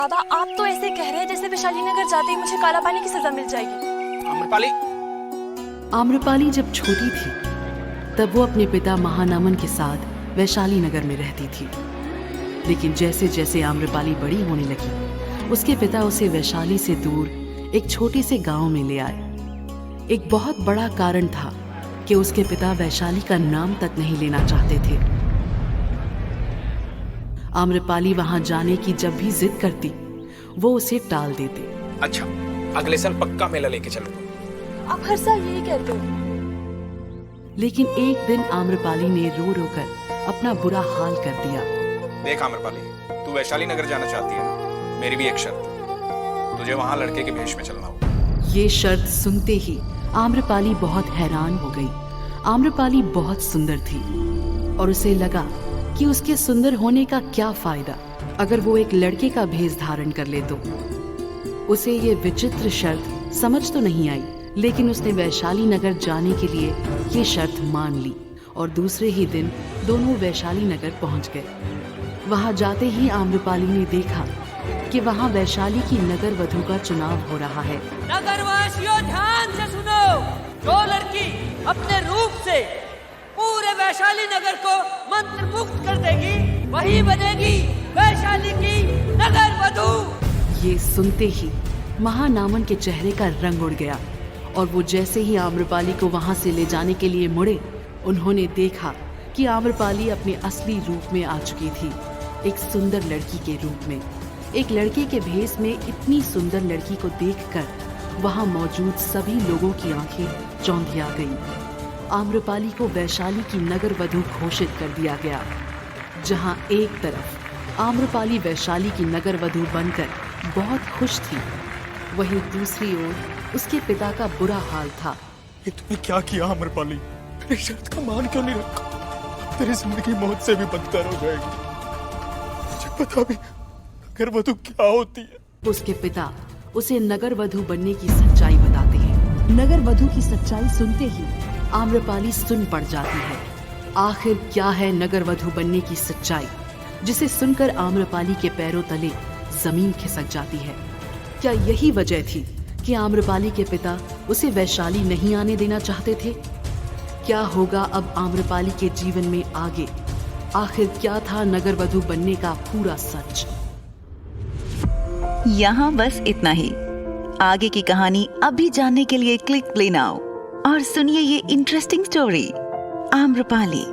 दादा आप तो ऐसे कह रहे हैं जैसे वैशाली नगर जाते ही मुझे काला पानी की सजा मिल जाएगी। आम्रपाली। आम्रपाली जब छोटी थी तब वो अपने पिता महानामन के साथ वैशाली नगर में रहती थी। लेकिन जैसे जैसे आम्रपाली बड़ी होने लगी उसके पिता उसे वैशाली से दूर एक छोटे से गांव में ले आए। एक बहुत बड़ा कारण था कि उसके पिता वैशाली का नाम तक नहीं लेना चाहते थे। आम्रपाली वहां जाने की जब भी जिद करती वो उसे टाल देते। अच्छा, अगले साल पक्का मेला लेके चलूंगा। आप हर साल यही कहते हो। लेकिन एक दिन आम्रपाली ने रो रो कर अपना बुरा हाल कर दिया। देख आम्रपाली, तू वैशाली नगर जाना चाहती है ना? मेरी भी एक शर्त, तुझे वहां लड़के के भेष में चलना होगा। ये शर्त सुनते ही आम्रपाली बहुत हैरान हो गई। आम्रपाली बहुत सुंदर थी और उसे लगा कि उसके सुंदर होने का क्या फायदा अगर वो एक लड़के का भेष धारण कर ले तो। उसे ये विचित्र शर्त समझ तो नहीं आई, लेकिन उसने वैशाली नगर जाने के लिए ये शर्त मान ली और दूसरे ही दिन दोनों वैशाली नगर पहुंच गए। वहां जाते ही आम्रपाली ने देखा कि वहां वैशाली की नगर वधू का चुनाव हो रहा है। नगरवासियों ध्यान से सुनो, जो लड़की अपने रूप से पूरे वैशाली नगर को मंत्रमुग्ध कर देगी वही बनेगी वैशाली की नगर वधू। ये सुनते ही महानामन के चेहरे का रंग उड़ गया और वो जैसे ही आम्रपाली को वहां से ले जाने के लिए मुड़े, उन्होंने देखा कि आम्रपाली अपने असली रूप में आ चुकी थी, एक सुंदर लड़की के रूप में। एक लड़के के भेष में इतनी सुंदर लड़की को देखकर वहां मौजूद सभी लोगों की आंखें चौंधिया गईं। आम्रपाली को वैशाली की नगर वधू घोषित कर दिया गया। जहां एक तरफ आम्रपाली वैशाली की नगर वधू बनकर बहुत खुश थी, वहीं दूसरी ओर उसके पिता का बुरा हाल था। ये तूने क्या किया आम्रपाली? मेरी शर्त का मान क्यों नहीं रखा? तेरी जिंदगी मौत से भी बदतर हो जाएगी। मुझे पता भी नगर वधू क्या होती है। उसके पिता उसे नगर वधू बनने की सच्चाई बताते हैं। नगर वधू की सच्चाई सुनते ही आम्रपाली सुन पड़ जाती है। आखिर क्या है नगर वधू बनने की सच्चाई, जिसे सुनकर आम्रपाली के पैरों तले जमीन खिसक जाती है? क्या यही वजह थी कि आम्रपाली के पिता उसे वैशाली नहीं आने देना चाहते थे? क्या होगा अब आम्रपाली के जीवन में आगे? आखिर क्या था नगर वधू बनने का पूरा सच? यहाँ बस इतना ही। आगे की कहानी अभी जानने के लिए क्लिक प्ले नाउ और सुनिए ये इंटरेस्टिंग स्टोरी आम्रपाली।